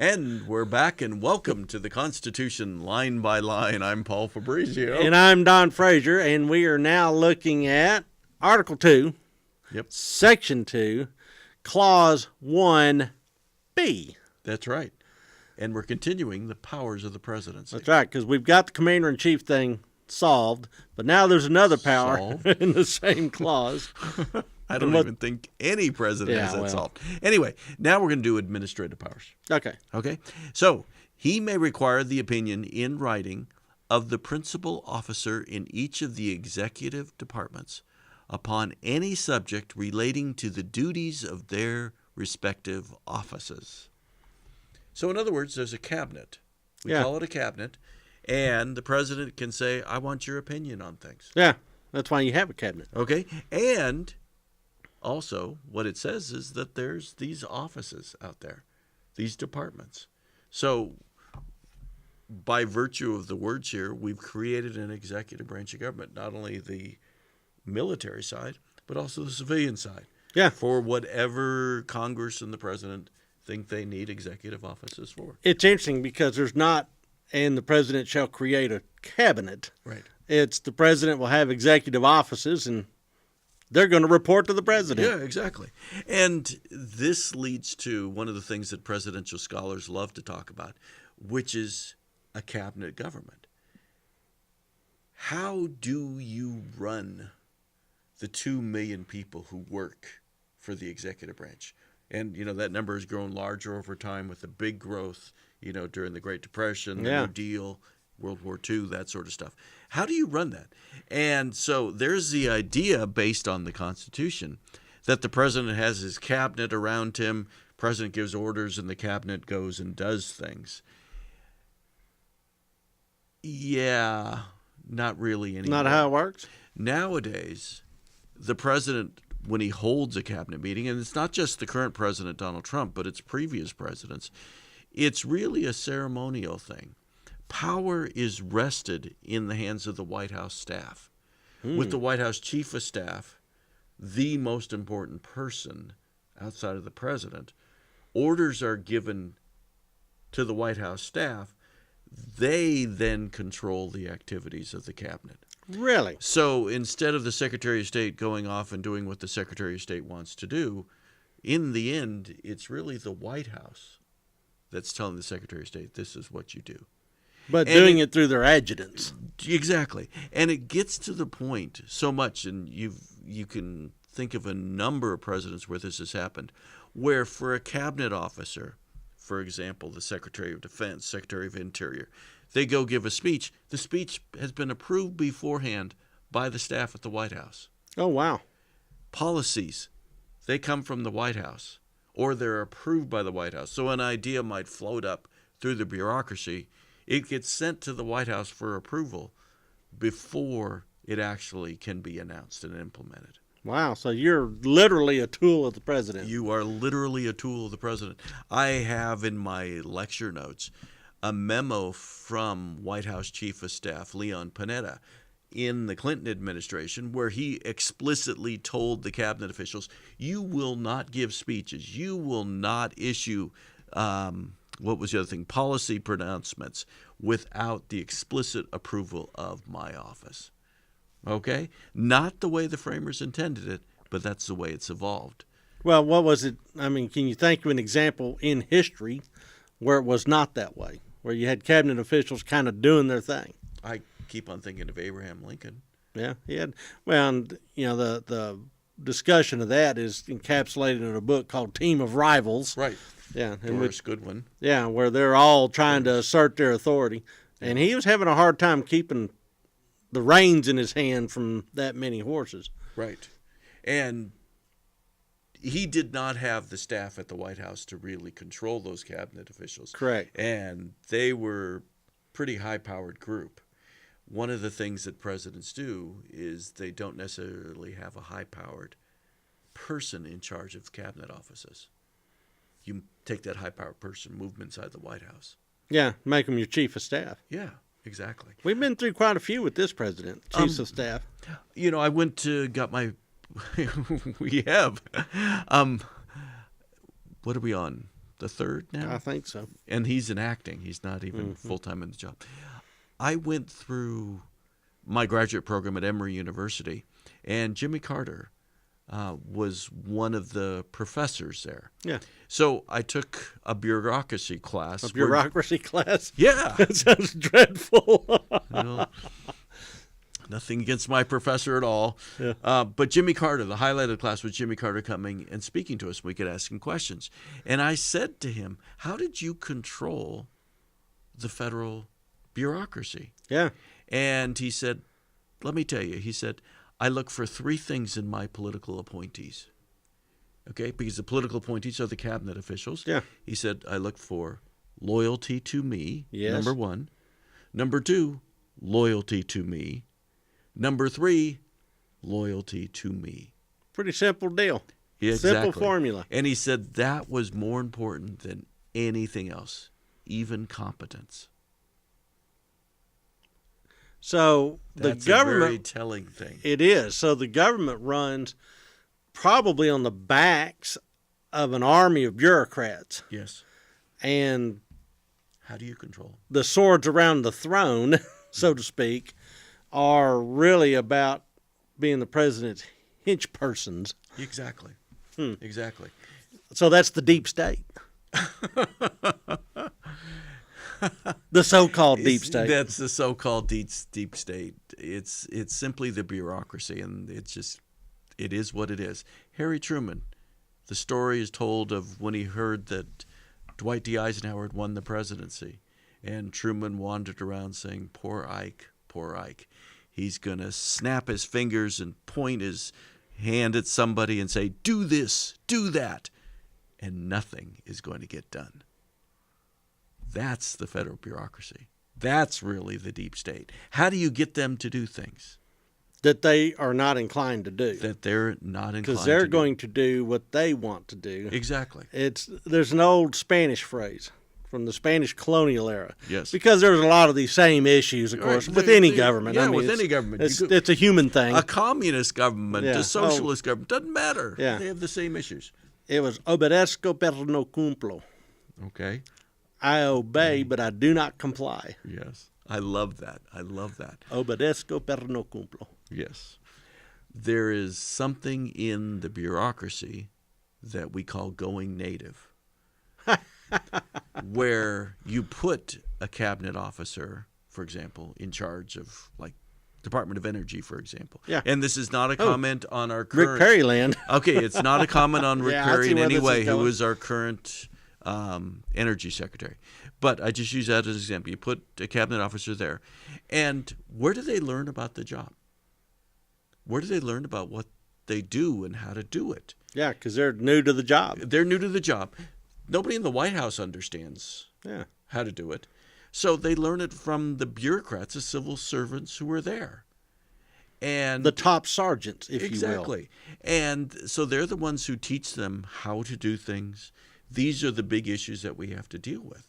And we're back, and welcome to the Constitution Line by Line. I'm Paul Fabrizio. And I'm Don Frazier, and we are now looking at Article 2, Section 2, Clause 1B. That's right. And we're continuing the powers of the presidency. That's right, because we've got the commander-in-chief thing solved, but now there's another power in the same clause. I don't even think any president has that solved. Anyway, now we're going to do administrative powers. Okay. So he may require the opinion in writing of the principal officer in each of the executive departments upon any subject relating to the duties of their respective offices. So in other words, there's a cabinet. We call it a cabinet, and the president can say, I want your opinion on things. Yeah, that's why you have a cabinet. Okay, and also what it says is that there's these offices out there, these departments. So by virtue of the words here, we've created an executive branch of government, not only the military side, but also the civilian side. Yeah. For whatever Congress and the president think they need executive offices for. It's interesting because there's not, and the president shall create a cabinet. Right. It's the president will have executive offices, and they're going to report to the president. Yeah, exactly. And this leads to one of the things that presidential scholars love to talk about, which is a cabinet government. How do you run the 2 million people who work for the executive branch? And, that number has grown larger over time with the big growth, during the Great Depression, the New Deal, World War II, that sort of stuff. How do you run that? And so there's the idea based on the Constitution that the president has his cabinet around him, president gives orders, and the cabinet goes and does things. Yeah, not really anymore. Not how it works? Nowadays, the president, when he holds a cabinet meeting, and it's not just the current president, Donald Trump, but it's previous presidents, it's really a ceremonial thing. Power is rested in the hands of the White House staff. With the White House chief of staff, the most important person outside of the president, orders are given to the White House staff. They then control the activities of the cabinet. Really? So instead of the Secretary of State going off and doing what the Secretary of State wants to do, in the end, it's really the White House that's telling the Secretary of State, this is what you do. But doing it through their adjutants. Exactly. And it gets to the point so much, and you can think of a number of presidents where this has happened, where for a cabinet officer, for example, the Secretary of Defense, Secretary of Interior, they go give a speech. The speech has been approved beforehand by the staff at the White House. Oh, wow. Policies, they come from the White House, or they're approved by the White House. So an idea might float up through the bureaucracy. It gets sent to the White House for approval before it actually can be announced and implemented. Wow, so you're literally a tool of the president. You are literally a tool of the president. I have in my lecture notes a memo from White House Chief of Staff Leon Panetta in the Clinton administration where he explicitly told the cabinet officials, you will not give speeches, you will not issue what was the other thing? Policy pronouncements without the explicit approval of my office. Okay? Not the way the framers intended it, but that's the way it's evolved. Well, what was it? I mean, can you think of an example in history where it was not that way, where you had cabinet officials kind of doing their thing? I keep on thinking of Abraham Lincoln. Yeah, he had. Well, and, the discussion of that is encapsulated in a book called Team of Rivals. Right. Yeah, Doris Goodwin. Yeah, where they're all trying to assert their authority. And he was having a hard time keeping the reins in his hand from that many horses. Right. And he did not have the staff at the White House to really control those cabinet officials. Correct. And they were a pretty high-powered group. One of the things that presidents do is they don't necessarily have a high-powered person in charge of cabinet offices. You take that high-powered person, move them inside the White House. Yeah, make him your chief of staff. Yeah, exactly. We've been through quite a few with this president, chiefs of staff. I went to, got my, we have, what are we on? the third now. I think so. And he's in acting. He's not even full-time in the job. I went through my graduate program at Emory University, and Jimmy Carter was one of the professors there. Yeah. So I took a bureaucracy class. A bureaucracy class? Yeah. That sounds dreadful. Well, nothing against my professor at all. Yeah. But Jimmy Carter, the highlight of the class was Jimmy Carter coming and speaking to us. We could ask him questions. And I said to him, how did you control the federal bureaucracy? Yeah. And he said, let me tell you, he said, I look for three things in my political appointees. Okay, because the political appointees are the cabinet officials. Yeah. He said, I look for loyalty to me, Yes. number one. Number two, loyalty to me. Number three, loyalty to me. Pretty simple deal. Yeah, exactly. Simple formula. And he said that was more important than anything else, even competence. So That's the government, a very telling thing. it is. So the government runs probably on the backs of an army of bureaucrats. Yes. And How do you control? the swords around the throne, so to speak, are really about being the president's hinge persons. Exactly. Exactly. So that's the deep state. The so-called deep state. That's the so-called deep state. It's simply the bureaucracy, and it is what it is. Harry Truman, the story is told of when he heard that Dwight D. Eisenhower had won the presidency, and Truman wandered around saying, poor Ike, poor Ike. He's going to snap his fingers and point his hand at somebody and say, do this, do that, and nothing is going to get done. That's the federal bureaucracy. That's really the deep state. How do you get them to do things that they are not inclined to do. that they're not inclined Because they're to going to do what they want to do. do? Exactly. There's an old Spanish phrase from the Spanish colonial era. Yes. Because there's a lot of these same issues, of course, with any government. Yeah, I mean, with it's- any government. It's a human thing. A communist government, Yeah. a socialist government, doesn't matter. Yeah. They have the same issues. It was obedezco pero no cumplo. Okay. I obey, but I do not comply. Yes. I love that. I love that. Obedezco pero no cumplo. Yes. There is something in the bureaucracy that we call going native, where you put a cabinet officer, for example, in charge of, like, Department of Energy, for example. Yeah. And this is not a comment on our current... Rick Perryland. Okay, it's not a comment on Rick Yeah, I Perry see in where any this is way, who going. is our current energy secretary. But I just use that as an example. You put a cabinet officer there. And where do they learn about the job? Where do they learn about what they do and how to do it? Yeah, because they're new to the job. They're new to the job. Nobody in the White House understands Yeah. how to do it. So they learn it from the bureaucrats, the civil servants who are there. And The top sergeants, if you will. exactly. And so they're the ones who teach them how to do things. These are the big issues that we have to deal with.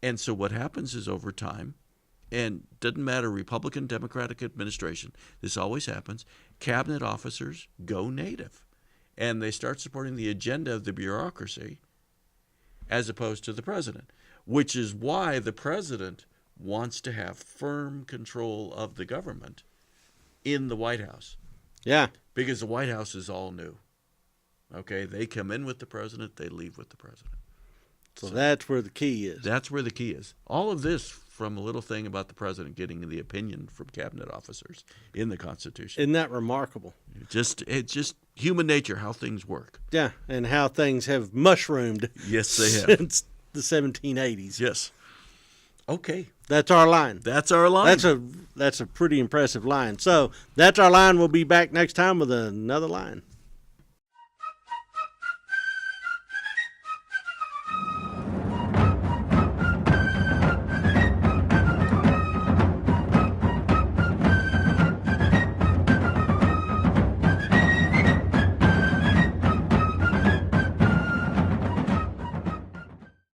And so what happens is over time, and doesn't matter Republican, Democratic administration, this always happens, cabinet officers go native. And they start supporting the agenda of the bureaucracy as opposed to the president, which is why the president wants to have firm control of the government in the White House, Yeah. because the White House is all new. Okay, they come in with the president, they leave with the president. So that's where the key is. That's where the key is. All of this from a little thing about the president getting the opinion from cabinet officers in the Constitution. Isn't that remarkable? It's just human nature, how things work. Yeah, and how things have mushroomed Yes, they have. since the 1780s. Yes. Okay, That's our line. that's our line. That's a pretty impressive line. So that's our line. We'll be back next time with another line.